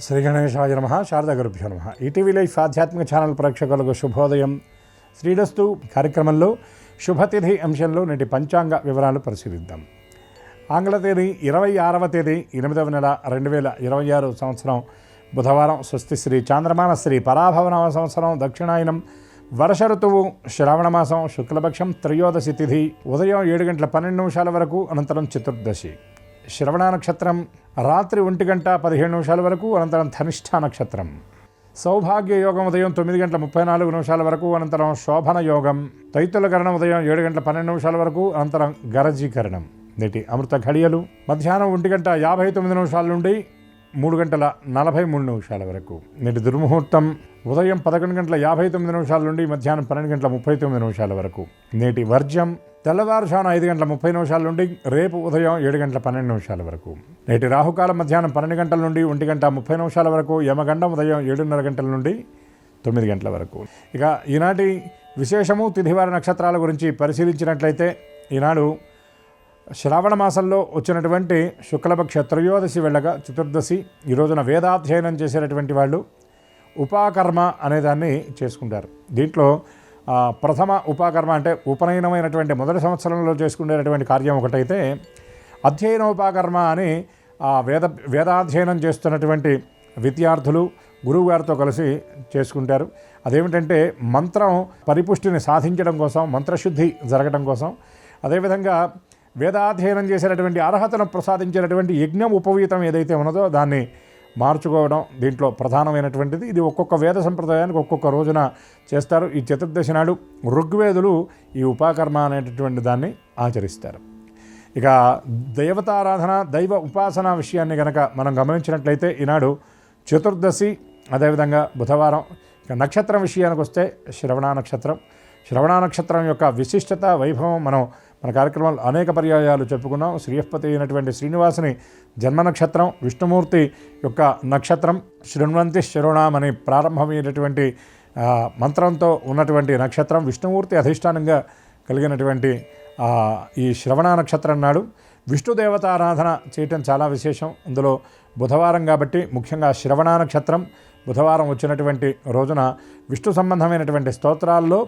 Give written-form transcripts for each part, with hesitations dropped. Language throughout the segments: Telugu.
శ్రీ గణేశాయ నమః. శారదా గురుభ్యో నమః. ఈటీవీ లైఫ్ ఆధ్యాత్మిక ఛానల్ ప్రేక్షకులకు శుభోదయం. శ్రీరస్తు కార్యక్రమంలో శుభతిథి అంశంలో నేటి పంచాంగ వివరాలు పరిశీలిద్దాం. ఆంగ్ల తేదీ 26వ తేదీ 8వ నెల 2026 సంవత్సరం బుధవారం. స్వస్తి శ్రీ చాంద్రమాన శ్రీ పరాభవనవ సంవత్సరం దక్షిణాయనం వర్ష ఋతువు శ్రావణమాసం శుక్లపక్షం త్రయోదశి తిథి ఉదయం 7:12 వరకు, అనంతరం చతుర్దశి. శ్రవణ నక్షత్రం రాత్రి 1:15 వరకు, అనంతరం ధనిష్ఠ నక్షత్రం. సౌభాగ్య యోగం ఉదయం 9:34 వరకు, అనంతరం శోభన యోగం. తైతులకరణం ఉదయం 7:12 వరకు, అనంతరం గరజీకరణం. నేటి అమృత ఘడియలు మధ్యాహ్నం 1:59 నుండి 3:43 వరకు. నేటి దుర్ముహూర్తం ఉదయం 11:59 నుండి మధ్యాహ్నం 12:39 వరకు. నేటి వర్జ్యం తెల్లవారుజామున 5:30 నుండి రేపు ఉదయం 7:12 వరకు. నేటి రాహుకాలం మధ్యాహ్నం 12 గంటల నుండి 1:30 వరకు. యమగండం ఉదయం 7:30 గంటల నుండి 9 గంటల వరకు. ఇక ఈనాటి విశేషము తిథివార నక్షత్రాల గురించి పరిశీలించినట్లయితే, ఈనాడు శ్రావణ మాసంలో వచ్చినటువంటి శుక్లపక్ష త్రయోదశి వెళ్ళగా చతుర్దశి. ఈ రోజున వేదాధ్యయనం చేసేటటువంటి వాళ్ళు ఉపాకర్మ అనేదాన్ని చేసుకుంటారు. దీంట్లో ప్రథమ ఉపాకర్మ అంటే ఉపనయనమైనటువంటి మొదటి సంవత్సరంలో చేసుకునేటటువంటి కార్యం ఒకటైతే, అధ్యయనోపాకర్మ అని వేదాధ్యయనం చేస్తున్నటువంటి విద్యార్థులు గురువుగారితో కలిసి చేసుకుంటారు. అదేమిటంటే మంత్రం పరిపుష్టిని సాధించడం కోసం, మంత్రశుద్ధి జరగడం కోసం, అదేవిధంగా వేదాధ్యయనం చేసేటటువంటి అర్హతను ప్రసాదించేటటువంటి యజ్ఞం ఉపవీతం ఏదైతే ఉన్నదో దాన్ని మార్చుకోవడం దీంట్లో ప్రధానమైనటువంటిది. ఇది ఒక్కొక్క వేద సంప్రదాయానికి ఒక్కొక్క రోజున చేస్తారు. ఈ చతుర్దశి నాడు ఋగ్వేదులు ఈ ఉపాకర్మ అనేటటువంటి దాన్ని ఆచరిస్తారు. ఇక దేవతారాధన, దైవ ఉపాసన విషయాన్ని కనుక మనం గమనించినట్లయితే, ఈనాడు చతుర్దశి, అదేవిధంగా బుధవారం. ఇక నక్షత్రం విషయానికి వస్తే శ్రవణ నక్షత్రం. శ్రవణ నక్షత్రం యొక్క విశిష్టత, వైభవం మనం మన కార్యక్రమాలు అనేక పర్యాయాలు చెప్పుకున్నాం. శ్రీయపతి అయినటువంటి శ్రీనివాసుని జన్మ నక్షత్రం, విష్ణుమూర్తి యొక్క నక్షత్రం. శృణ్వంతి శరుణాం అని ప్రారంభమైనటువంటి మంత్రంతో ఉన్నటువంటి నక్షత్రం, విష్ణుమూర్తి అధిష్టానంగా కలిగినటువంటి ఈ శ్రవణ నక్షత్రం నాడు విష్ణుదేవతారాధన చేయటం చాలా విశేషం. అందులో బుధవారం కాబట్టి ముఖ్యంగా శ్రవణ నక్షత్రం బుధవారం వచ్చినటువంటి రోజున విష్ణు సంబంధమైనటువంటి స్తోత్రాల్లో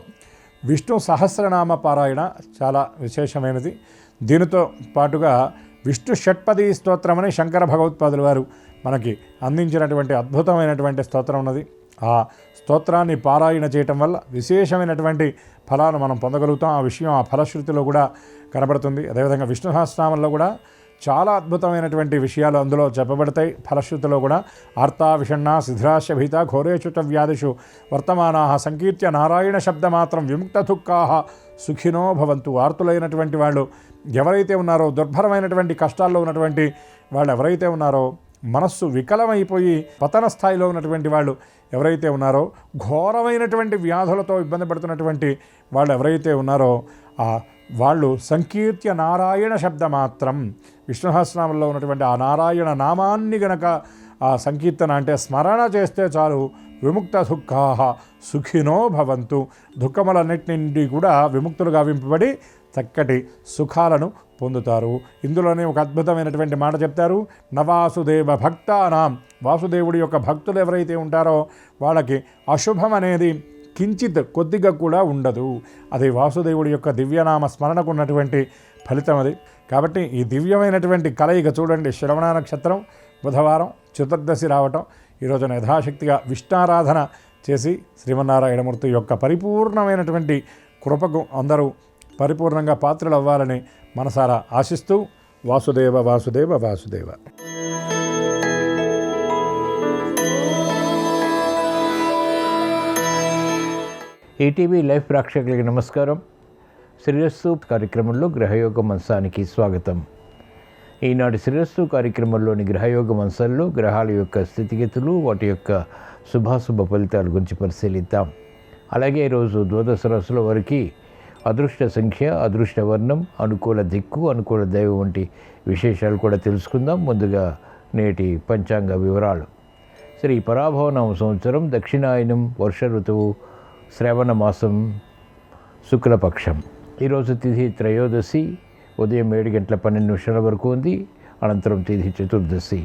విష్ణు సహస్రనామ పారాయణ చాలా విశేషమైనది. దీనితో పాటుగా విష్ణు షట్పది స్తోత్రమని శంకర భగవత్పాదుల వారు మనకి అందించినటువంటి అద్భుతమైనటువంటి స్తోత్రం ఉన్నది. ఆ స్తోత్రాన్ని పారాయణ చేయటం వల్ల విశేషమైనటువంటి ఫలాలు మనం పొందగలుగుతాం. ఆ విషయం ఆ ఫలశ్రుతిలో కూడా కనబడుతుంది. అదేవిధంగా విష్ణు సహస్రనామంలో కూడా చాలా అద్భుతమైనటువంటి విషయాలు అందులో చెప్పబడతాయి. ఫలశ్రుతిలో కూడా ఆర్తా విషణ్ణా శిథిరాశ భీత ఘోరేషు చ వ్యాధిషు వర్తమానా సంకీర్త్య నారాయణ శబ్దమాత్రం విముక్త దుఃఖాః సుఖినో భవంతు. ఆర్తులైనటువంటి వాళ్ళు ఎవరైతే ఉన్నారో, దుర్భరమైనటువంటి కష్టాల్లో ఉన్నటువంటి వాళ్ళు ఎవరైతే ఉన్నారో, మనస్సు వికలమైపోయి పతన స్థాయిలో ఉన్నటువంటి వాళ్ళు ఎవరైతే ఉన్నారో, ఘోరమైనటువంటి వ్యాధులతో ఇబ్బంది పడుతున్నటువంటి వాళ్ళు ఎవరైతే ఉన్నారో, వాళ్ళు సంకీర్త్య నారాయణ శబ్దమాత్రం, విష్ణు సహస్రనామంలో ఉన్నటువంటి ఆ నారాయణ నామాన్ని గనక ఆ సంకీర్తన అంటే స్మరణ చేస్తే చాలు, విముక్త దుఃఖాః సుఖినో భవంతు, దుఃఖములన్నిటి నుండి కూడా విముక్తులు గావింపబడి చక్కటి సుఖాలను పొందుతారు. ఇందులోనే ఒక అద్భుతమైనటువంటి మాట చెప్తారు. నవాసుదేవ భక్తానాం, వాసుదేవుడి యొక్క భక్తులు ఎవరైతే ఉంటారో వాళ్ళకి అశుభం అనేది కించిత్ కొద్దిగా కూడా ఉండదు. అది వాసుదేవుడి యొక్క దివ్యనామ స్మరణకు ఉన్నటువంటి ఫలితం అది. కాబట్టి ఈ దివ్యమైనటువంటి కలయిక చూడండి. శ్రవణ నక్షత్రం బుధవారం చతుర్దశి రావటం, ఈ రోజున యథాశక్తిగా విష్ణారాధన చేసి శ్రీమన్నారాయణమూర్తి యొక్క పరిపూర్ణమైనటువంటి కృపకు అందరూ పరిపూర్ణంగా పాత్రలు అవ్వాలని మనసారా ఆశిస్తూ, వాసుదేవ వాసుదేవ వాసుదేవ. ఈటీవీ లైవ్ ప్రేక్షకులకి నమస్కారం. శ్రీరస్తు కార్యక్రమంలో గ్రహయోగ మంచానికి స్వాగతం. ఈనాటి శ్రీరస్తు కార్యక్రమంలోని గ్రహయోగ మంచాల్లో గ్రహాల యొక్క స్థితిగతులు, వాటి యొక్క శుభాశుభ ఫలితాల గురించి పరిశీలిద్దాం. అలాగే ఈరోజు ద్వాదశ రాశుల వారికి అదృష్ట సంఖ్య, అదృష్ట వర్ణం, అనుకూల దిక్కు, అనుకూల దైవం వంటి విశేషాలు కూడా తెలుసుకుందాం. ముందుగా నేటి పంచాంగ వివరాలు. శ్రీ పరాభవనామ సంవత్సరం దక్షిణాయనం వర్ష ఋతువు శ్రావణ మాసం శుక్లపక్షం. ఈరోజు తిథి త్రయోదశి, ఉదయం 7:12 వరకు ఉంది. అనంతరం తిథి చతుర్దశి.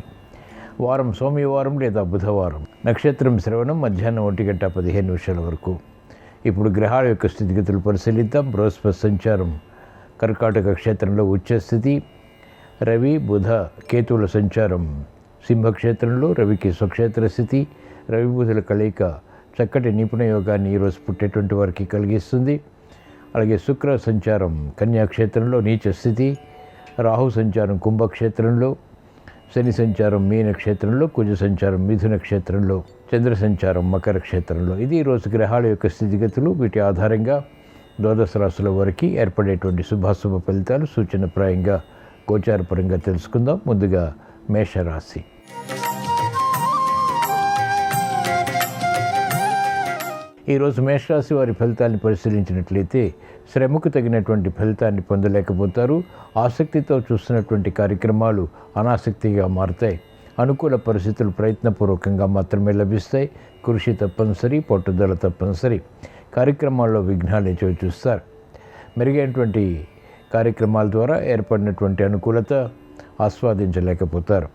వారం సోమవారం లేదా బుధవారం. నక్షత్రం శ్రవణం మధ్యాహ్నం 1:15 వరకు. ఇప్పుడు గ్రహాల యొక్క స్థితిగతులు పరిశీలిద్దాం. బృహస్పతి సంచారం కర్కాటక క్షేత్రంలో ఉచ్చస్థితి. రవి బుధ కేతువుల సంచారం సింహక్షేత్రంలో, రవికి స్వక్షేత్ర స్థితి. రవి బుధుల కలయిక చక్కటి నిపుణ యోగాన్ని ఈరోజు పుట్టేటువంటి వారికి కలిగిస్తుంది. అలాగే శుక్ర సంచారం కన్యాక్షేత్రంలో నీచ స్థితి. రాహు సంచారం కుంభక్షేత్రంలో, శని సంచారం మీన క్షేత్రంలో, కుజ సంచారం మిథున క్షేత్రంలో, చంద్ర సంచారం మకర క్షేత్రంలో. ఇది ఈరోజు గ్రహాల యొక్క స్థితిగతులు. వీటి ఆధారంగా ద్వాదశ రాశుల వారికి ఏర్పడేటువంటి శుభాశుభ ఫలితాలు సూచనప్రాయంగా గోచారపరంగా తెలుసుకుందాం. ముందుగా మేషరాశి. ఈరోజు మేషరాశి వారి ఫలితాన్ని పరిశీలించినట్లయితే శ్రమకు తగినటువంటి ఫలితాన్ని పొందలేకపోతారు. ఆసక్తితో చూస్తున్నటువంటి కార్యక్రమాలు అనాసక్తిగా మారుతాయి. అనుకూల పరిస్థితులు ప్రయత్నపూర్వకంగా మాత్రమే లభిస్తాయి. కృషి తప్పనిసరి, పట్టుదల తప్పనిసరి. కార్యక్రమాల్లో విఘ్నాలు చవి చూస్తారు. మెరుగైనటువంటి కార్యక్రమాల ద్వారా ఏర్పడినటువంటి అనుకూలత ఆస్వాదించలేకపోతారు.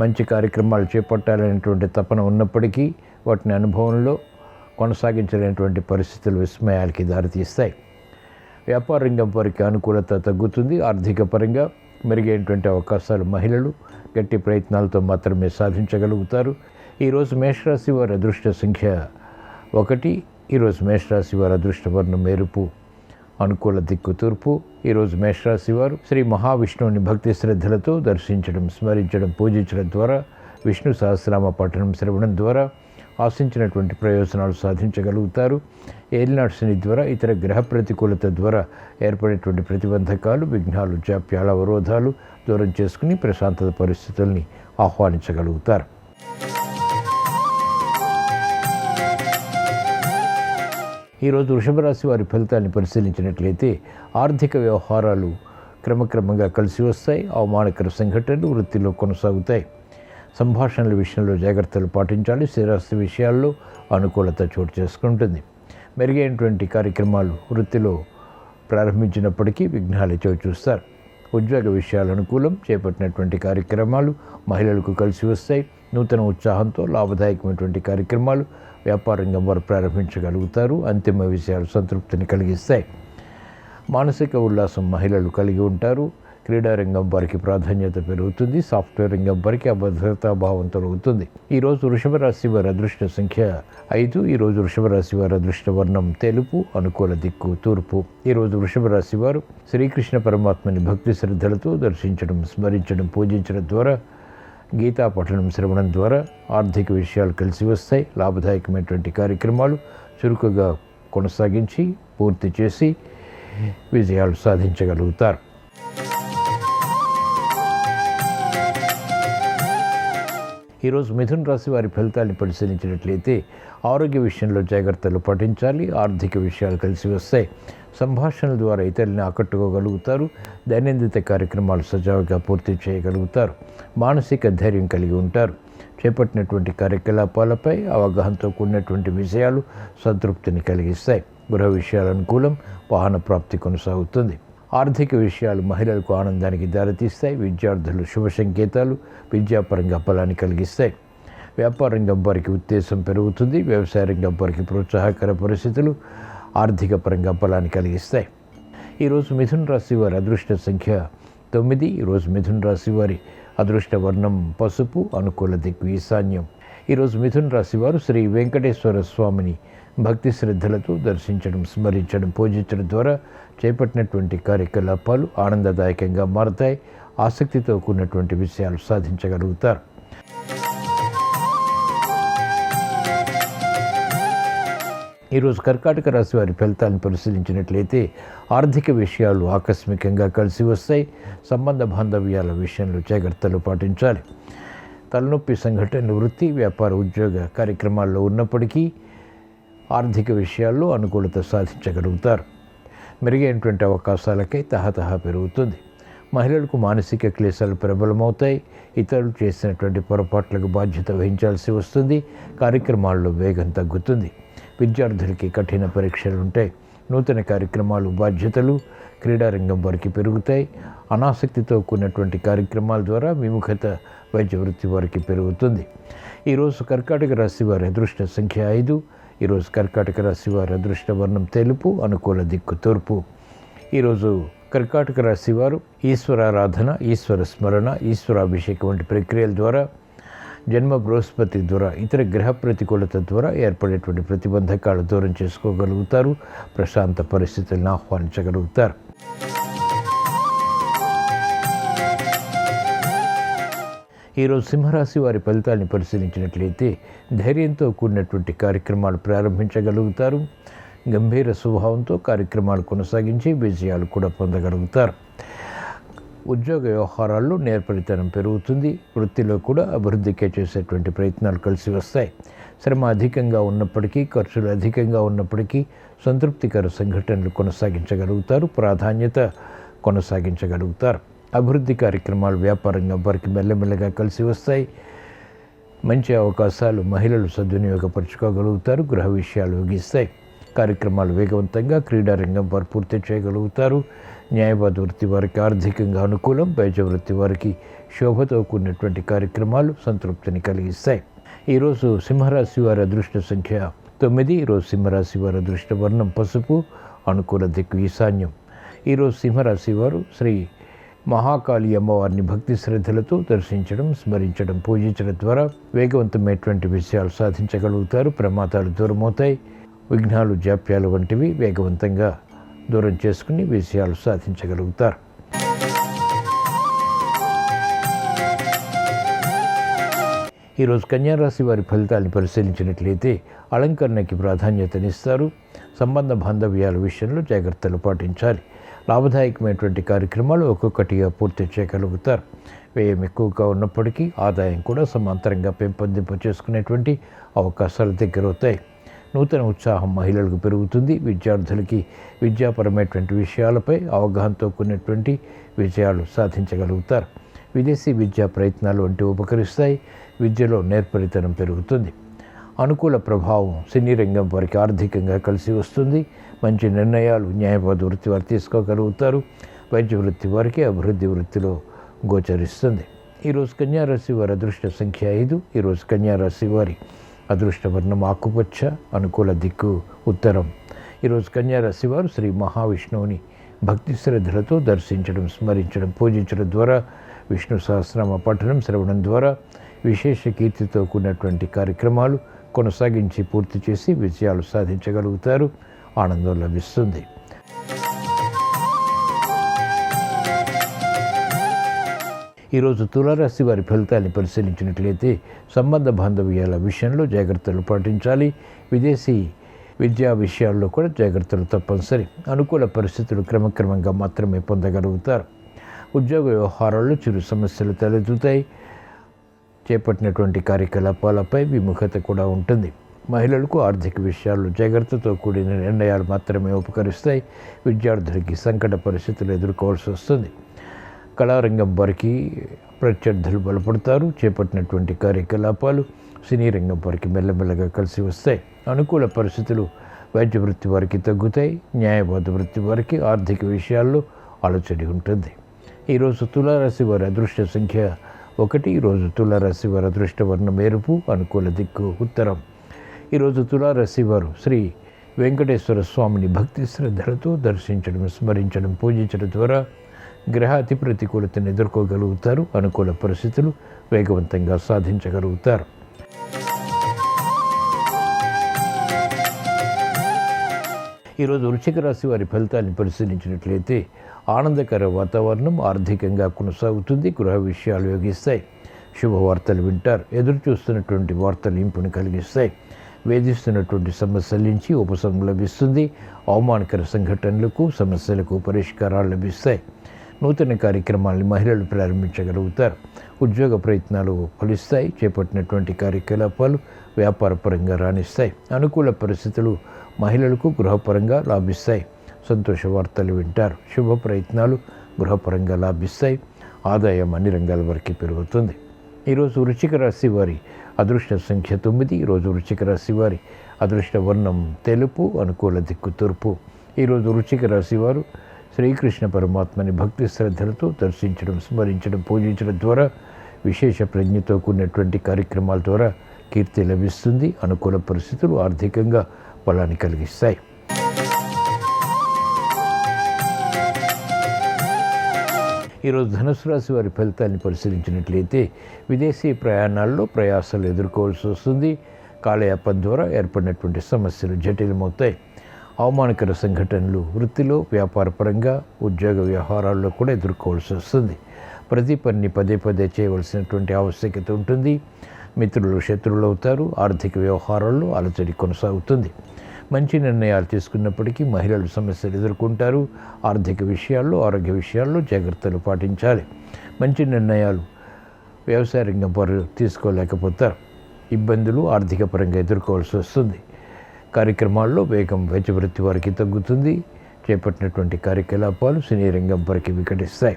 మంచి కార్యక్రమాలు చేపట్టాలనేటువంటి తపన ఉన్నప్పటికీ వాటిని అనుభవంలో కొనసాగించలేనటువంటి పరిస్థితులు విస్మయాలకి దారితీస్తాయి. వ్యాపార రంగం వారికి అనుకూలత తగ్గుతుంది. ఆర్థిక పరంగా మెరుగైనటువంటి అవకాశాలు మహిళలు గట్టి ప్రయత్నాలతో మాత్రమే సాధించగలుగుతారు. ఈరోజు మేషరాశి వారి అదృష్ట సంఖ్య 1. ఈరోజు మేషరాశి వారి అదృష్ట వర్ణం ఎరుపు. అనుకూల దిక్కు తూర్పు. ఈరోజు మేషరాశి వారు శ్రీ మహావిష్ణువుని భక్తి శ్రద్ధలతో దర్శించడం, స్మరించడం, పూజించడం ద్వారా, విష్ణు సహస్రనామ పఠనం శ్రవణం ద్వారా ఆశించినటువంటి ప్రయోజనాలు సాధించగలుగుతారు. ఏలినాటి శని ద్వారా, ఇతర గ్రహ ప్రతికూలత ద్వారా ఏర్పడేటువంటి ప్రతిబంధకాలు, విఘ్నాలు, జాప్యాల, అవరోధాలు దూరం చేసుకుని ప్రశాంతత పరిస్థితుల్ని ఆహ్వానించగలుగుతారు. ఈరోజు వృషభ రాశి వారి ఫలితాన్ని పరిశీలించినట్లయితే ఆర్థిక వ్యవహారాలు క్రమక్రమంగా కలిసి వస్తాయి. అవమానకర సంఘటనలు వృత్తిలో కొనసాగుతాయి. సంభాషణల విషయంలో జాగ్రత్తలు పాటించాలి. స్థిరాస్తి విషయాల్లో అనుకూలత చోటు చేసుకుంటుంది. మెరుగైనటువంటి కార్యక్రమాలు వృత్తిలో ప్రారంభించినప్పటికీ విఘ్నాలు చవి చూస్తారు. ఉద్యోగ విషయాలు అనుకూలం. చేపట్టినటువంటి కార్యక్రమాలు మహిళలకు కలిసి వస్తాయి. నూతన ఉత్సాహంతో లాభదాయకమైనటువంటి కార్యక్రమాలు వ్యాపార రంగం వారు ప్రారంభించగలుగుతారు. అంతిమ విషయాలు సంతృప్తిని కలిగిస్తాయి. మానసిక ఉల్లాసం మహిళలు కలిగి ఉంటారు. క్రీడారంగం వారికి ప్రాధాన్యత పెరుగుతుంది. సాఫ్ట్వేర్ రంగం వారికి అభద్రతా భావం తొలగుతుంది. ఈరోజు వృషభ రాశి వారి అదృష్ట సంఖ్య 5. ఈరోజు వృషభ రాశి వారి అదృష్ట వర్ణం తెలుపు. అనుకూల దిక్కు తూర్పు. ఈరోజు వృషభ రాశి వారు శ్రీకృష్ణ పరమాత్మని భక్తి శ్రద్ధలతో దర్శించడం, స్మరించడం, పూజించడం ద్వారా, గీతా పఠనం శ్రవణం ద్వారా ఆర్థిక విషయాలు కలిసి వస్తాయి. లాభదాయకమైనటువంటి కార్యక్రమాలు చురుకుగా కొనసాగించి పూర్తి చేసి విజయాలు సాధించగలుగుతారు. ఈరోజు మిథున రాశి వారి ఫలితాన్ని పరిశీలించినట్లయితే ఆరోగ్య విషయంలో జాగ్రత్తలు పాటించాలి. ఆర్థిక విషయాలు కలిసి వస్తాయి. సంభాషణల ద్వారా ఇతరులను ఆకట్టుకోగలుగుతారు. దైనందిన కార్యక్రమాలు సజావుగా పూర్తి చేయగలుగుతారు. మానసిక ధైర్యం కలిగి ఉంటారు. చేపట్టినటువంటి కార్యకలాపాలపై అవగాహనతో కూడినటువంటి విషయాలు సంతృప్తిని కలిగిస్తాయి. గృహ విషయాలు అనుకూలం. వాహన ప్రాప్తి కొనసాగుతుంది. ఆర్థిక విషయాలు మహిళలకు ఆనందానికి దారితీస్తాయి. విద్యార్థులు శుభ సంకేతాలు విద్యాపరంగా ఫలాన్ని కలిగిస్తాయి. వ్యాపార రంగం వారికి ఉత్తేజం పెరుగుతుంది. వ్యవసాయ రంగం వారికి ప్రోత్సాహకర పరిస్థితులు ఆర్థిక పరంగా ఫలాన్ని కలిగిస్తాయి. ఈరోజు మిథున రాశి వారి అదృష్ట సంఖ్య 9. ఈరోజు మిథున రాశి వారి అదృష్ట వర్ణం పసుపు. అనుకూల దిక్కు ఈశాన్యం. ఈరోజు మిథున రాశి వారు శ్రీ వెంకటేశ్వర స్వామిని భక్తి శ్రద్ధలతో దర్శించడం, స్మరించడం, పూజించడం ద్వారా చేపట్టినటువంటి కార్యకలాపాలు ఆనందదాయకంగా మారతాయి. ఆసక్తితో కూడినటువంటి విషయాలు సాధించగలుగుతారు. ఈరోజు కర్కాటక రాశి వారి ఫలితాలను పరిశీలించినట్లయితే ఆర్థిక విషయాలు ఆకస్మికంగా కలిసి వస్తాయి. సంబంధ బాంధవ్యాల విషయంలో జాగ్రత్తలు పాటించాలి. తలనొప్పి సంఘటనలు వృత్తి, వ్యాపార, ఉద్యోగ కార్యక్రమాల్లో ఉన్నప్పటికీ ఆర్థిక విషయాల్లో అనుకూలత సాధించగలుగుతారు. మెరుగైనటువంటి అవకాశాలకై తహతహ పెరుగుతుంది. మహిళలకు మానసిక క్లేశాలు ప్రబలమవుతాయి. ఇతరులు చేసినటువంటి పొరపాట్లకు బాధ్యత వహించాల్సి వస్తుంది. కార్యక్రమాల్లో వేగం తగ్గుతుంది. విద్యార్థులకి కఠిన పరీక్షలు ఉంటాయి. నూతన కార్యక్రమాలు, బాధ్యతలు క్రీడారంగం వారికి పెరుగుతాయి. అనాసక్తితో కూడినటువంటి కార్యక్రమాల ద్వారా విముఖత వైద్య వృత్తి వారికి పెరుగుతుంది. ఈరోజు కర్కాటక రాశి వారి అదృష్ట సంఖ్య 5. ఈరోజు కర్కాటక రాశి వారి అదృష్ట వర్ణం తెలుపు, అనుకూల దిక్కు తూర్పు. ఈరోజు కర్కాటక రాశి వారు ఈశ్వరారాధన, ఈశ్వర స్మరణ, ఈశ్వరాభిషేకం వంటి ప్రక్రియల ద్వారా, జన్మ బృహస్పతి ద్వారా, ఇతర గ్రహ ప్రతికూలత ద్వారా ఏర్పడేటువంటి ప్రతిబంధకాలు దూరం చేసుకోగలుగుతారు. ప్రశాంత పరిస్థితులను ఆహ్వానించగలుగుతారు. ఈరోజు సింహరాశి వారి ఫలితాన్ని పరిశీలించినట్లయితే ధైర్యంతో కూడినటువంటి కార్యక్రమాలు ప్రారంభించగలుగుతారు. గంభీర స్వభావంతో కార్యక్రమాలు కొనసాగించి విజయాలు కూడా పొందగలుగుతారు. ఉద్యోగ వ్యవహారాల్లో నేర్పరితనం పెరుగుతుంది. వృత్తిలో కూడా అభివృద్ధికే చేసేటువంటి ప్రయత్నాలు కలిసి వస్తాయి. శ్రమ అధికంగా ఉన్నప్పటికీ, ఖర్చులు అధికంగా ఉన్నప్పటికీ సంతృప్తికర సంఘటనలు కొనసాగించగలుగుతారు. ప్రాధాన్యత కొనసాగించగలుగుతారు. అభివృద్ధి కార్యక్రమాలు వ్యాపారంగా వారికి మెల్లమెల్లగా కలిసి వస్తాయి. మంచి అవకాశాలు మహిళలు సద్వినియోగపరచుకోగలుగుతారు. గృహ విషయాలు యోగిస్తాయి. కార్యక్రమాలు వేగవంతంగా క్రీడారంగం వారు పూర్తి చేయగలుగుతారు. న్యాయవాద వృత్తి వారికి ఆర్థికంగా అనుకూలం. వైద్య వృత్తి వారికి శోభతో కూడినటువంటి కార్యక్రమాలు సంతృప్తిని కలిగిస్తాయి. ఈరోజు సింహరాశి వారి అదృష్ట సంఖ్య 9. ఈరోజు సింహరాశి వారి అదృష్ట వర్ణం పసుపు, అనుకూల దిక్కు ఈశాన్యం. ఈరోజు సింహరాశి వారు శ్రీ మహాకాళి అమ్మవారిని భక్తి శ్రద్ధలతో దర్శించడం, స్మరించడం, పూజించడం ద్వారా వేగవంతమైనటువంటి విషయాలు సాధించగలుగుతారు. ప్రమాదాలు దూరమవుతాయి. విఘ్నాలు, జాప్యాలు వంటివి వేగవంతంగా దూరం చేసుకుని విషయాలు సాధించగలుగుతారు. ఈరోజు కన్యారాశి వారి ఫలితాలను పరిశీలించినట్లయితే అలంకరణకి ప్రాధాన్యతనిస్తారు. సంబంధ బాంధవ్యాల విషయంలో జాగ్రత్తలు పాటించాలి. లాభదాయకమైనటువంటి కార్యక్రమాలు ఒక్కొక్కటిగా పూర్తి చేయగలుగుతారు. వ్యయం ఎక్కువగా ఉన్నప్పటికీ ఆదాయం కూడా సమాంతరంగా పెంపొందింపు చేసుకునేటువంటి అవకాశాలు దగ్గరవుతాయి. నూతన ఉత్సాహం మహిళలకు పెరుగుతుంది. విద్యార్థులకి విద్యాపరమైనటువంటి విషయాలపై అవగాహనతో కూడినటువంటి విజయాలు సాధించగలుగుతారు. విదేశీ విద్యా ప్రయత్నాలు వంటివి ఉపకరిస్తాయి. విద్యలో నేర్పరితనం పెరుగుతుంది. అనుకూల ప్రభావం సినీ రంగం వారికి ఆర్థికంగా కలిసి వస్తుంది. మంచి నిర్ణయాలు న్యాయవాద వృత్తి వారు తీసుకోగలుగుతారు. వైద్య వృత్తి వారికి అభివృద్ధి వృత్తిలో గోచరిస్తుంది. ఈరోజు కన్యారాశి వారి అదృష్ట సంఖ్య 5. ఈరోజు కన్యారాశి వారి అదృష్ట వర్ణం ఆకుపచ్చ, అనుకూల దిక్కు ఉత్తరం. ఈరోజు కన్యారాశి వారు శ్రీ మహావిష్ణువుని భక్తి శ్రద్ధలతో దర్శించడం, స్మరించడం, పూజించడం ద్వారా, విష్ణు సహస్రనామ పఠనం, శ్రవణం ద్వారా విశేష కీర్తితో కూడినటువంటి కార్యక్రమాలు కొనసాగించి పూర్తి చేసి విజయాలు సాధించగలుగుతారు. ఆనందం లభిస్తుంది. ఈరోజు తులారాశి వారి ఫలితాన్ని పరిశీలించినట్లయితే సంబంధ బాంధవ్యాల విషయంలో జాగ్రత్తలు పాటించాలి. విదేశీ విద్యా విషయాల్లో కూడా జాగ్రత్తలు తప్పనిసరి. అనుకూల పరిస్థితులు క్రమక్రమంగా మాత్రమే పొందగలుగుతారు. ఉద్యోగ వ్యవహారాల్లో చిరు సమస్యలు తలెత్తుతాయి. చేపట్టినటువంటి కార్యకలాపాలపై విముఖత కూడా ఉంటుంది. మహిళలకు ఆర్థిక విషయాల్లో జాగ్రత్తతో కూడిన నిర్ణయాలు మాత్రమే ఉపకరిస్తాయి. విద్యార్థులకి సంకట పరిస్థితులు ఎదుర్కోవాల్సి వస్తుంది. కళారంగం వారికి ప్రత్యర్థులు బలపడతారు. చేపట్టినటువంటి కార్యకలాపాలు సినీ రంగం వారికి మెల్లమెల్లగా కలిసి వస్తాయి. అనుకూల పరిస్థితులు వైద్య వృత్తి వారికి తగ్గుతాయి. న్యాయవాద వృత్తి వారికి ఆర్థిక విషయాల్లో అలచడి ఉంటుంది. ఈరోజు తులారాశి వారి అదృష్ట సంఖ్య 1. ఈరోజు తులారాశి వారి అదృష్ట వర్ణం ఎరుపు, అనుకూల దిక్కు ఉత్తరం. ఈరోజు తులారాశి వారు శ్రీ వెంకటేశ్వర స్వామిని భక్తి శ్రద్ధలతో దర్శించడం, స్మరించడం, పూజించడం ద్వారా గ్రహ అతి ప్రతికూలతను ఎదుర్కోగలుగుతారు. అనుకూల పరిస్థితులు వేగవంతంగా సాధించగలుగుతారు. ఈరోజు వృశ్చిక రాశి వారి ఫలితాన్ని పరిశీలించినట్లయితే ఆనందకర వాతావరణం ఆర్థికంగా కొనసాగుతుంది. గృహ విషయాలు యోగిస్తాయి. శుభవార్తలు వింటారు. ఎదురు చూస్తున్నటువంటి వార్తలు ఇంపుని కలిగిస్తాయి. వేధిస్తున్నటువంటి సమస్యల నుంచి ఉపశమనం లభిస్తుంది. అవమానకర సంఘటనలకు, సమస్యలకు పరిష్కారాలు లభిస్తాయి. నూతన కార్యక్రమాలను మహిళలు ప్రారంభించగలుగుతారు. ఉద్యోగ ప్రయత్నాలు ఫలిస్తాయి. చేపట్టినటువంటి కార్యకలాపాలు వ్యాపారపరంగా రాణిస్తాయి. అనుకూల పరిస్థితులు మహిళలకు గృహపరంగా లాభిస్తాయి. సంతోష వార్తలు వింటారు. శుభ ప్రయత్నాలు గృహపరంగా లాభిస్తాయి. ఆదాయం అన్ని రంగాల వరకు పెరుగుతుంది. ఈరోజు వృశ్చిక రాశి వారి అదృష్ట సంఖ్య 9. ఈరోజు వృశ్చిక రాశి వారి అదృష్ట వర్ణం తెలుపు, అనుకూల దిక్కు తూర్పు. ఈరోజు వృశ్చిక రాశి వారు శ్రీకృష్ణ పరమాత్మని భక్తి శ్రద్ధలతో దర్శించడం, స్మరించడం, పూజించడం ద్వారా విశేష ప్రజ్ఞతో కూడినటువంటి కార్యక్రమాల ద్వారా కీర్తి లభిస్తుంది. అనుకూల పరిస్థితులు ఆర్థికంగా బలాన్ని కలిగిస్తాయి. ఈరోజు ధనుసు రాశి వారి ఫలితాన్ని పరిశీలించినట్లయితే విదేశీ ప్రయాణాల్లో ప్రయాసాలు ఎదుర్కోవాల్సి వస్తుంది. కాలయాపన ద్వారా ఏర్పడినటువంటి సమస్యలు జటిలమవుతాయి. అవమానకర సంఘటనలు వృత్తిలో, వ్యాపారపరంగా, ఉద్యోగ వ్యవహారాల్లో కూడా ఎదుర్కోవాల్సి వస్తుంది. ప్రతి పనిని పదే పదే చేయవలసినటువంటి ఆవశ్యకత ఉంటుంది. మిత్రులు శత్రువులు అవుతారు. ఆర్థిక వ్యవహారాల్లో అలజడి కొనసాగుతుంది. మంచి నిర్ణయాలు తీసుకున్నప్పటికీ మహిళలు సమస్యలు ఎదుర్కొంటారు. ఆర్థిక విషయాల్లో, ఆరోగ్య విషయాల్లో జాగ్రత్తలు పాటించాలి. మంచి నిర్ణయాలు వ్యవసాయ రంగం వారు తీసుకోలేకపోతారు. ఇబ్బందులు ఆర్థిక పరంగా ఎదుర్కోవాల్సి వస్తుంది. కార్యక్రమాల్లో వేగం వైద్య వృత్తి వారికి తగ్గుతుంది. చేపట్టినటువంటి కార్యకలాపాలు సినీ రంగం వారికి వికటిస్తాయి.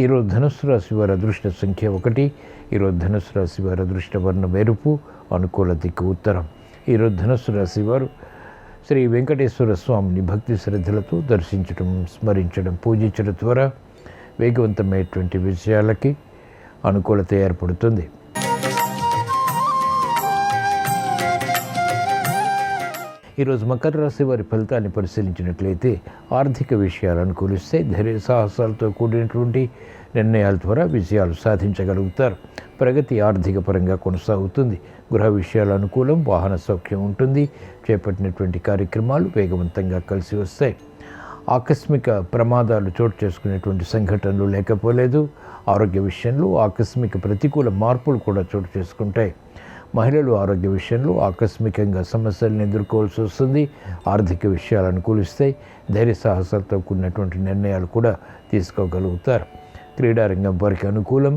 ఈరోజు ధనుసు రాశి వారి అదృష్ట సంఖ్య 1. ఈరోజు ధనుసు రాశి వారి అదృష్ట వర్ణం ఎరుపు. అనుకూల దిక్కు ఉత్తరం. ఈరోజు ధనుసు రాశి వారు శ్రీ వెంకటేశ్వర స్వామిని భక్తి శ్రద్ధలతో దర్శించడం, స్మరించడం, పూజించడం ద్వారా వేగవంతమైనటువంటి విషయాలకి అనుకూలత ఏర్పడుతుంది. ఈరోజు మకర రాశి వారి ఫలితాన్ని పరిశీలించినట్లయితే ఆర్థిక విషయాలు అనుకూలిస్తే ధైర్య సాహసాలతో కూడినటువంటి నిర్ణయాల ద్వారా విజయాలు సాధించగలుగుతారు. ప్రగతి ఆర్థిక పరంగా కొనసాగుతుంది. గృహ విషయాల అనుకూలం, వాహన సౌఖ్యం ఉంటుంది. చేపట్టినటువంటి కార్యక్రమాలు వేగవంతంగా కలిసి వస్తాయి. ఆకస్మిక ప్రమాదాలు చోటు చేసుకునేటువంటి సంఘటనలు లేకపోలేదు. ఆరోగ్య విషయంలో ఆకస్మిక ప్రతికూల మార్పులు కూడా చోటు చేసుకుంటాయి. మహిళలు ఆరోగ్య విషయంలో ఆకస్మికంగా సమస్యలను ఎదుర్కోవాల్సి వస్తుంది. ఆర్థిక విషయాలు అనుకూలిస్తాయి. ధైర్య సాహసాలతో కూడినటువంటి నిర్ణయాలు కూడా తీసుకోగలుగుతారు. క్రీడారంగం వారికి అనుకూలం.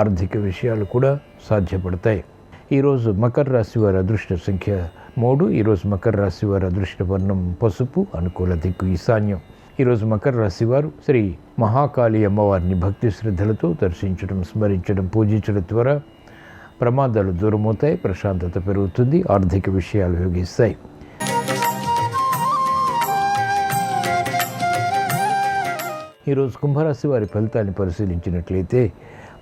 ఆర్థిక విషయాలు కూడా సాధ్యపడతాయి. ఈరోజు మకర రాశి వారి అదృష్ట సంఖ్య 3. ఈరోజు మకర రాశి వారి అదృష్ట వర్ణం పసుపు. అనుకూల దిక్కు ఈశాన్యం. ఈరోజు మకర రాశి వారు శ్రీ మహాకాళి అమ్మవారిని భక్తి శ్రద్ధలతో దర్శించడం, స్మరించడం, పూజించడం ద్వారా ప్రమాదాలు దూరమవుతాయి. ప్రశాంతత పెరుగుతుంది. ఆర్థిక విషయాలు యోగిస్తాయి. ఈరోజు కుంభరాశి వారి ఫలితాన్ని పరిశీలించినట్లయితే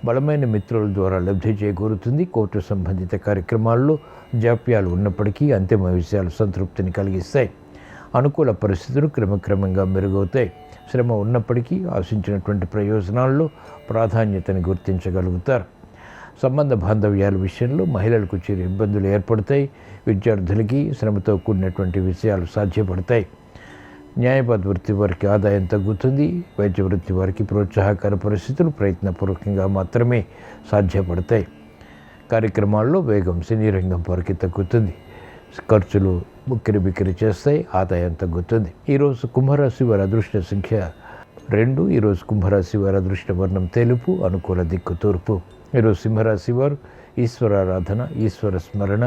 బలమైన మిత్రుల ద్వారా లబ్ధి చేకూరుతుంది. కోర్టు సంబంధిత కార్యక్రమాల్లో జాప్యాలు ఉన్నప్పటికీ అంతిమ విషయాలు సంతృప్తిని కలిగిస్తాయి. అనుకూల పరిస్థితులు క్రమక్రమంగా మెరుగవుతాయి. శ్రమ ఉన్నప్పటికీ ఆశించినటువంటి ప్రయోజనాల్లో ప్రాధాన్యతను గుర్తించగలుగుతారు. సంబంధ బాంధవ్యాల విషయంలో మహిళలకు చిరు ఇబ్బందులు ఏర్పడతాయి. విద్యార్థులకి శ్రమతో కూడినటువంటి విషయాలు సాధ్యపడతాయి. న్యాయవాద వృత్తి వారికి ఆదాయం తగ్గుతుంది. వైద్య వృత్తి వారికి ప్రోత్సాహకర పరిస్థితులు ప్రయత్నపూర్వకంగా మాత్రమే సాధ్యపడతాయి. కార్యక్రమాల్లో వేగం సినీ రంగం వారికి తగ్గుతుంది. ఖర్చులు ఉక్కిరిబిక్కిరి చేస్తాయి. ఆదాయం తగ్గుతుంది. ఈరోజు కుంభరాశి వారి అదృష్ట సంఖ్య 2. ఈరోజు కుంభరాశి వారి అదృష్ట వర్ణం తెలుపు. అనుకూల దిక్కు తూర్పు. ఈరోజు సింహరాశి వారు ఈశ్వరారాధన, ఈశ్వర స్మరణ,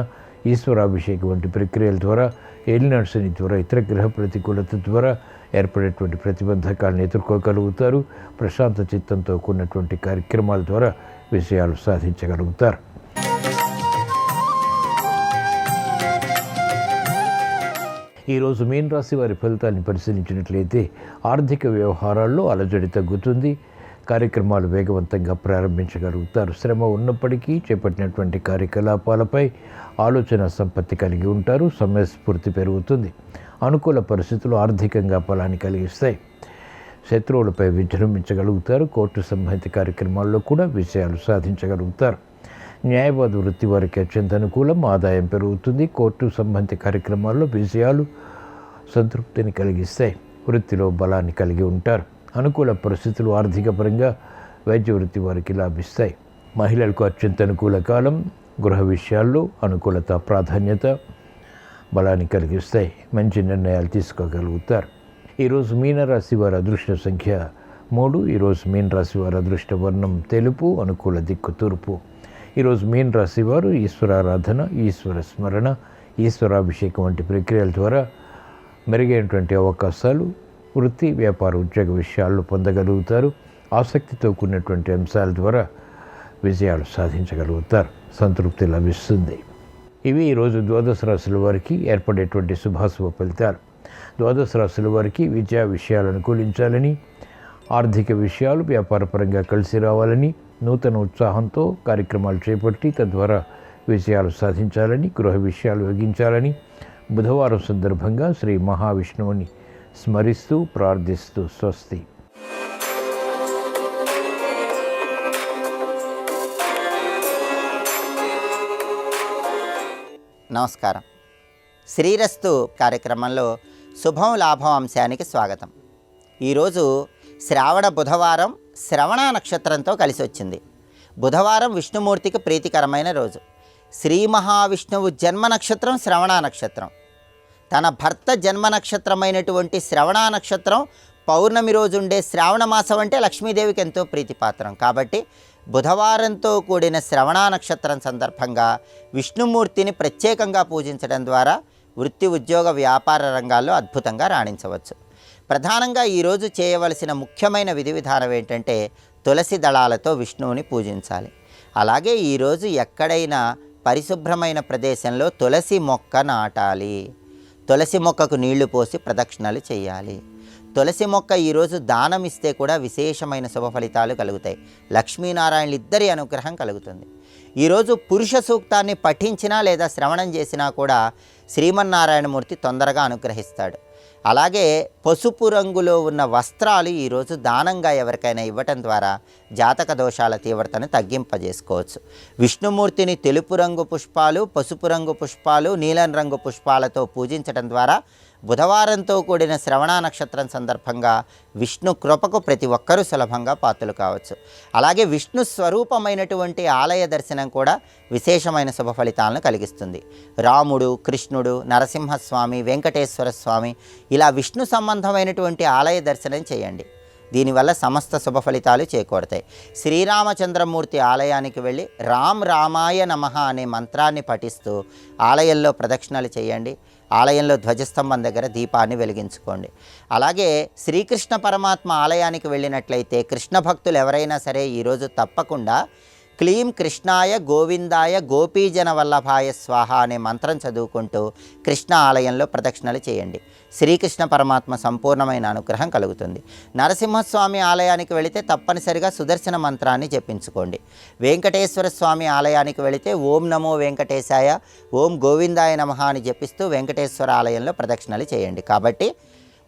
ఈశ్వరాభిషేకం వంటి ప్రక్రియల ద్వారా, ఏలినాడు శని ద్వారా, ఇతర గ్రహ ప్రతికూలత ద్వారా ఏర్పడేటువంటి ప్రతిబంధకాలను ఎదుర్కోగలుగుతారు. ప్రశాంత చిత్తంతో కూడినటువంటి కార్యక్రమాల ద్వారా విషయాలు సాధించగలుగుతారు. ఈరోజు మీన రాశి వారి ఫలితాన్ని పరిశీలించినట్లయితే ఆర్థిక వ్యవహారాల్లో అలజడి తగ్గుతుంది. కార్యక్రమాలు వేగవంతంగా ప్రారంభించగలుగుతారు. శ్రమ ఉన్నప్పటికీ చేపట్టినటువంటి కార్యకలాపాలపై ఆలోచన సంపత్తి కలిగి ఉంటారు. సమయస్ఫూర్తి పెరుగుతుంది. అనుకూల పరిస్థితులు ఆర్థికంగా బలాన్ని కలిగిస్తాయి. శత్రువులపై విజృంభించగలుగుతారు. కోర్టు సంబంధిత కార్యక్రమాల్లో కూడా విజయాలు సాధించగలుగుతారు. న్యాయవాద వృత్తి వారికి అత్యంత అనుకూలం. ఆదాయం పెరుగుతుంది. కోర్టు సంబంధిత కార్యక్రమాల్లో విజయాలు సంతృప్తిని కలిగిస్తాయి. వృత్తిలో బలాన్ని కలిగి ఉంటారు. అనుకూల పరిస్థితులు ఆర్థిక పరంగా వైద్య వృత్తి వారికి లాభిస్తాయి. మహిళలకు అత్యంత అనుకూల కాలం. గృహ విషయాల్లో అనుకూలత, ప్రాధాన్యత బలాన్ని కలిగిస్తాయి. మంచి నిర్ణయాలు తీసుకోగలుగుతారు. ఈరోజు మీనరాశి వారి అదృష్ట సంఖ్య 3. ఈరోజు మీనరాశి వారి అదృష్ట వర్ణం తెలుపు. అనుకూల దిక్కు తూర్పు. ఈరోజు మీనరాశి వారు ఈశ్వరారాధన, ఈశ్వర స్మరణ, ఈశ్వరాభిషేకం వంటి ప్రక్రియల ద్వారా మెరుగైనటువంటి అవకాశాలు వృత్తి, వ్యాపార, ఉద్యోగ విషయాల్లో పొందగలుగుతారు. ఆసక్తితో కూడినటువంటి అంశాల ద్వారా విజయాలు సాధించగలుగుతారు. సంతృప్తి లభిస్తుంది. ఇవి ఈరోజు ద్వాదశ రాశుల వారికి ఏర్పడేటువంటి శుభాశుభ ఫలితాలు. ద్వాదశ రాశుల వారికి విద్యా విషయాలు అనుకూలించాలని, ఆర్థిక విషయాలు వ్యాపారపరంగా కలిసి రావాలని, నూతన ఉత్సాహంతో కార్యక్రమాలు చేపట్టి తద్వారా విజయాలు సాధించాలని, గృహ విషయాలు యోగించాలని బుధవారం సందర్భంగా శ్రీ మహావిష్ణువుని స్మరిస్తూ ప్రార్థిస్తూ స్వస్తి. నమస్కారం. శ్రీరస్తు కార్యక్రమంలో శుభం లాభం అంశానికి స్వాగతం. ఈరోజు శ్రావణ బుధవారం శ్రవణ నక్షత్రంతో కలిసి వచ్చింది. బుధవారం విష్ణుమూర్తికి ప్రీతికరమైన రోజు. శ్రీ మహావిష్ణువు జన్మ నక్షత్రం శ్రవణ నక్షత్రం. తన భర్త జన్మ నక్షత్రమైనటువంటి శ్రవణ నక్షత్రం పౌర్ణమి రోజు ఉండే శ్రావణ మాసం అంటే లక్ష్మీదేవికి ఎంతో ప్రీతిపాత్రం. కాబట్టి బుధవారంతో కూడిన శ్రవణ నక్షత్రం సందర్భంగా విష్ణుమూర్తిని ప్రత్యేకంగా పూజించడం ద్వారా వృత్తి, ఉద్యోగ, వ్యాపార రంగాల్లో అద్భుతంగా రాణించవచ్చు. ప్రధానంగా ఈరోజు చేయవలసిన ముఖ్యమైన విధి విధానం ఏంటంటే తులసి దళాలతో విష్ణువుని పూజించాలి. అలాగే ఈరోజు ఎక్కడైనా పరిశుభ్రమైన ప్రదేశంలో తులసి మొక్క నాటాలి. తులసి మొక్కకు నీళ్లు పోసి ప్రదక్షిణలు చేయాలి. తులసి మొక్క ఈరోజు దానం ఇస్తే కూడా విశేషమైన శుభ ఫలితాలు కలుగుతాయి. లక్ష్మీనారాయణులు ఇద్దరి అనుగ్రహం కలుగుతుంది. ఈరోజు పురుష సూక్తాన్ని పఠించినా లేదా శ్రవణం చేసినా కూడా శ్రీమన్నారాయణమూర్తి తొందరగా అనుగ్రహిస్తాడు. అలాగే పసుపు రంగులో ఉన్న వస్త్రాలు ఈరోజు దానంగా ఎవరికైనా ఇవ్వటం ద్వారా జాతక దోషాల తీవ్రతను తగ్గింపజేసుకోవచ్చు. విష్ణుమూర్తిని తెలుపు రంగు పుష్పాలు, పసుపు రంగు పుష్పాలు, నీలం రంగు పుష్పాలతో పూజించడం ద్వారా బుధవారంతో కూడిన శ్రవణ నక్షత్రం సందర్భంగా విష్ణు కృపకు ప్రతి ఒక్కరూ సులభంగా పాత్రలు కావచ్చు. అలాగే విష్ణు స్వరూపమైనటువంటి ఆలయ దర్శనం కూడా విశేషమైన శుభ ఫలితాలను కలిగిస్తుంది. రాముడు, కృష్ణుడు, నరసింహస్వామి, వెంకటేశ్వర స్వామి ఇలా విష్ణు సంబంధమైనటువంటి ఆలయ దర్శనం చేయండి. దీనివల్ల సమస్త శుభ ఫలితాలు చేకూరతాయి. శ్రీరామచంద్రమూర్తి ఆలయానికి వెళ్ళి రామ్ రామాయ నమః అనే మంత్రాన్ని పఠిస్తూ ఆలయంలో ప్రదక్షిణలు చేయండి. ఆలయంలో ధ్వజస్తంభం దగ్గర దీపాన్ని వెలిగించుకోండి. అలాగే శ్రీకృష్ణ పరమాత్మ ఆలయానికి వెళ్ళినట్లయితే కృష్ణ భక్తులు ఎవరైనా సరే ఈరోజు తప్పకుండా క్లీం కృష్ణాయ గోవిందాయ గోపీజన వల్లభాయ స్వాహ అనే మంత్రం చదువుకుంటూ కృష్ణ ఆలయంలో ప్రదక్షిణలు చేయండి. శ్రీకృష్ణ పరమాత్మ సంపూర్ణమైన అనుగ్రహం కలుగుతుంది. నరసింహస్వామి ఆలయానికి వెళితే తప్పనిసరిగా సుదర్శన మంత్రాన్ని జపించుకోండి. వెంకటేశ్వర స్వామి ఆలయానికి వెళితే ఓం నమో వెంకటేశాయ, ఓం గోవిందాయ నమః అని జపిస్తూ వెంకటేశ్వర ఆలయంలో ప్రదక్షిణలు చేయండి. కాబట్టి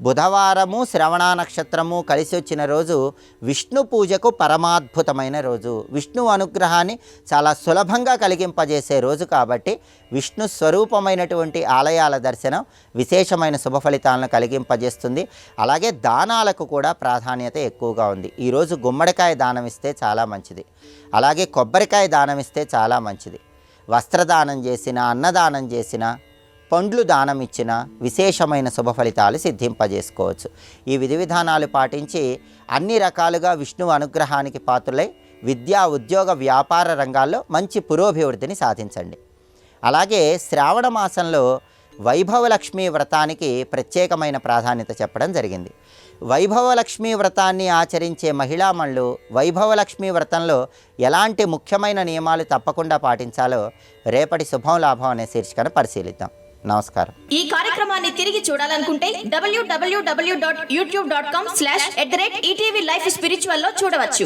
బుధవారము శ్రవణ నక్షత్రము కలిసి వచ్చిన రోజు విష్ణు పూజకు పరమాద్భుతమైన రోజు. విష్ణు అనుగ్రహాన్ని చాలా సులభంగా కలిగింపజేసే రోజు కాబట్టి విష్ణు స్వరూపమైనటువంటి ఆలయాల దర్శనం విశేషమైన శుభ ఫలితాలను కలిగింపజేస్తుంది. అలాగే దానాలకు కూడా ప్రాధాన్యత ఎక్కువగా ఉంది. ఈరోజు గుమ్మడికాయ దానం ఇస్తే చాలా మంచిది. అలాగే కొబ్బరికాయ దానం ఇస్తే చాలా మంచిది. వస్త్రదానం చేసిన, అన్నదానం చేసిన, పండ్లు దానం ఇచ్చిన విశేషమైన శుభ ఫలితాలు సిద్ధింపజేసుకోవచ్చు. ఈ విధి విధానాలు పాటించి అన్ని రకాలుగా విష్ణువు అనుగ్రహానికి పాత్రులై విద్యా, ఉద్యోగ, వ్యాపార రంగాల్లో మంచి పురోభివృద్ధిని సాధించండి. అలాగే శ్రావణ మాసంలో వైభవలక్ష్మీ వ్రతానికి ప్రత్యేకమైన ప్రాధాన్యత చెప్పడం జరిగింది. వైభవలక్ష్మీ వ్రతాన్ని ఆచరించే మహిళామణులు వైభవలక్ష్మీ వ్రతంలో ఎలాంటి ముఖ్యమైన నియమాలు తప్పకుండా పాటించాలో రేపటి శుభం లాభం అనే శీర్షికను పరిశీలిద్దాం. నమస్కారం. ఈ కార్యక్రమాన్ని తిరిగి చూడాలనుకుంటే www.youtube.com/ETV Life Spiritual లో చూడవచ్చు.